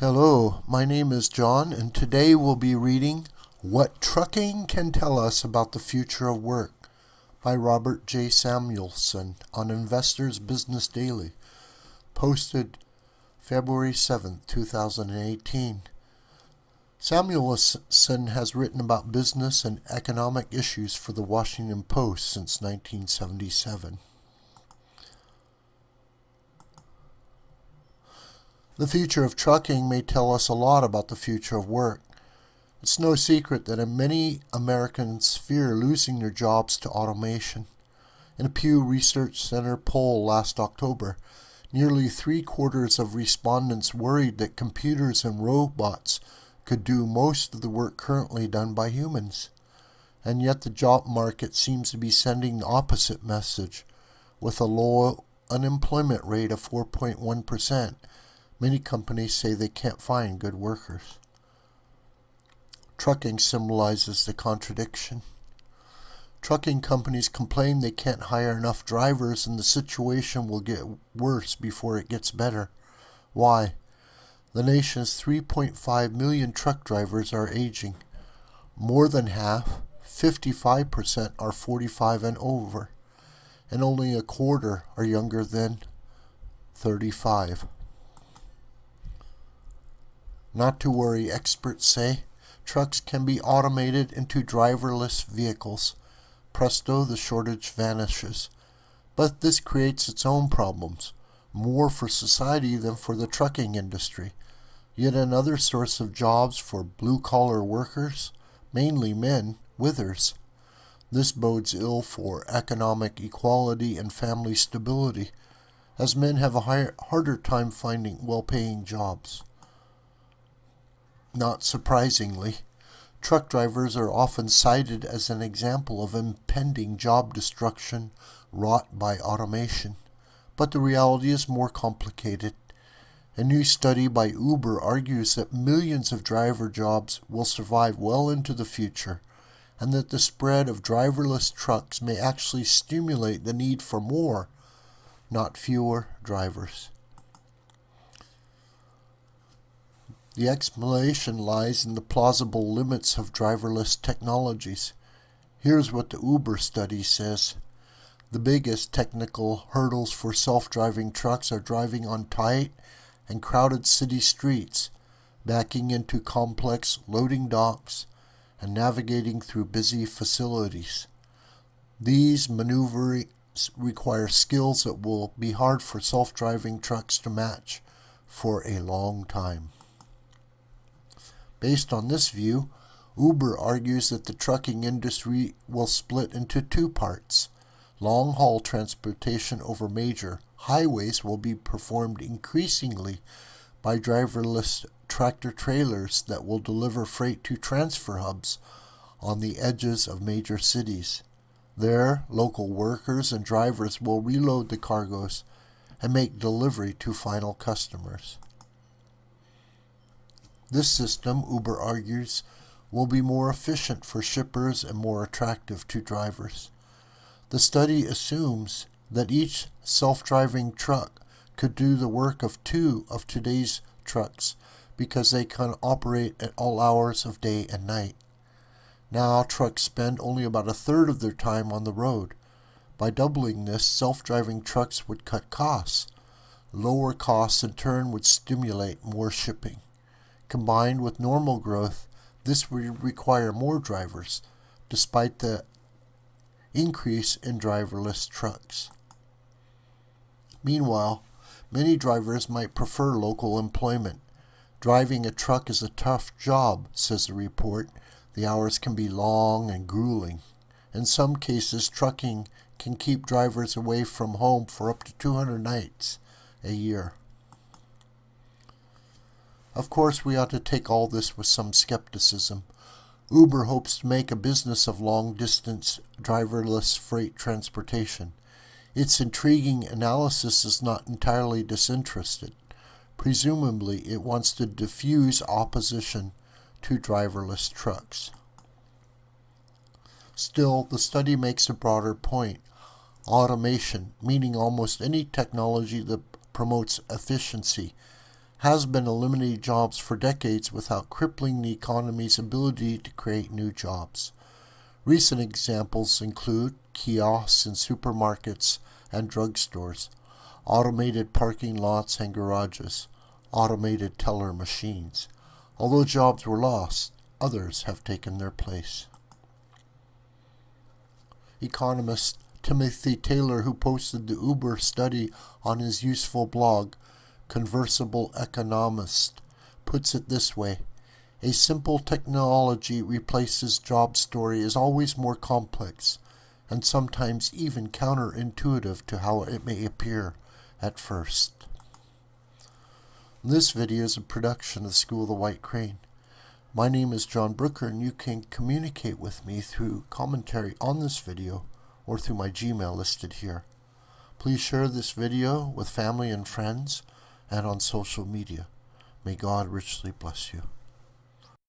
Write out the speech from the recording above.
Hello, my name is John, and today we'll be reading What Trucking Can Tell Us About the Future of Work by Robert J. Samuelson on Investors Business Daily, posted February 7, 2018. Samuelson has written about business and economic issues for the Washington Post since 1977. The future of trucking may tell us a lot about the future of work. It's no secret that many Americans fear losing their jobs to automation. In a Pew Research Center poll last October, nearly 3/4 of respondents worried that computers and robots could do most of the work currently done by humans. And yet the job market seems to be sending the opposite message. With a low unemployment rate of 4.1%, many companies say they can't find good workers. Trucking symbolizes the contradiction. Trucking companies complain they can't hire enough drivers and the situation will get worse before it gets better. Why? The nation's 3.5 million truck drivers are aging. More than half, 55%, are 45 and over, and only a quarter are younger than 35. Not to worry, experts say. Trucks can be automated into driverless vehicles. Presto, the shortage vanishes. But this creates its own problems, more for society than for the trucking industry. Yet another source of jobs for blue-collar workers, mainly men, withers. This bodes ill for economic equality and family stability, as men have a harder time finding well-paying jobs. Not surprisingly, truck drivers are often cited as an example of impending job destruction wrought by automation. But the reality is more complicated. A new study by Uber argues that millions of driver jobs will survive well into the future, and that the spread of driverless trucks may actually stimulate the need for more, not fewer, drivers. The explanation lies in the plausible limits of driverless technologies. Here's what the Uber study says. The biggest technical hurdles for self-driving trucks are driving on tight and crowded city streets, backing into complex loading docks, and navigating through busy facilities. These maneuverings require skills that will be hard for self-driving trucks to match for a long time. Based on this view, Uber argues that the trucking industry will split into two parts. Long-haul transportation over major highways will be performed increasingly by driverless tractor-trailers that will deliver freight to transfer hubs on the edges of major cities. There, local workers and drivers will reload the cargoes and make delivery to final customers. This system, Uber argues, will be more efficient for shippers and more attractive to drivers. The study assumes that each self-driving truck could do the work of 2 of today's trucks because they can operate at all hours of day and night. Now, trucks spend only about 1/3 of their time on the road. By doubling this, self-driving trucks would cut costs. Lower costs in turn would stimulate more shipping. Combined with normal growth, this would require more drivers, despite the increase in driverless trucks. Meanwhile, many drivers might prefer local employment. Driving a truck is a tough job, says the report. The hours can be long and grueling. In some cases, trucking can keep drivers away from home for up to 200 nights a year. Of course, we ought to take all this with some skepticism. Uber hopes to make a business of long-distance driverless freight transportation. Its intriguing analysis is not entirely disinterested. Presumably, it wants to diffuse opposition to driverless trucks. Still, the study makes a broader point. Automation, meaning almost any technology that promotes efficiency, has been eliminating jobs for decades without crippling the economy's ability to create new jobs. Recent examples include kiosks in supermarkets and drugstores, automated parking lots and garages, automated teller machines. Although jobs were lost, others have taken their place. Economist Timothy Taylor, who posted the Uber study on his useful blog, Conversable Economist, puts it this way: a simple technology replaces job story is always more complex and sometimes even counterintuitive to how it may appear at first. This video is a production of the School of the White Crane. My name is John Brooker, and you can communicate with me through commentary on this video or through my Gmail listed here. Please share this video with family and friends and on social media. May God richly bless you.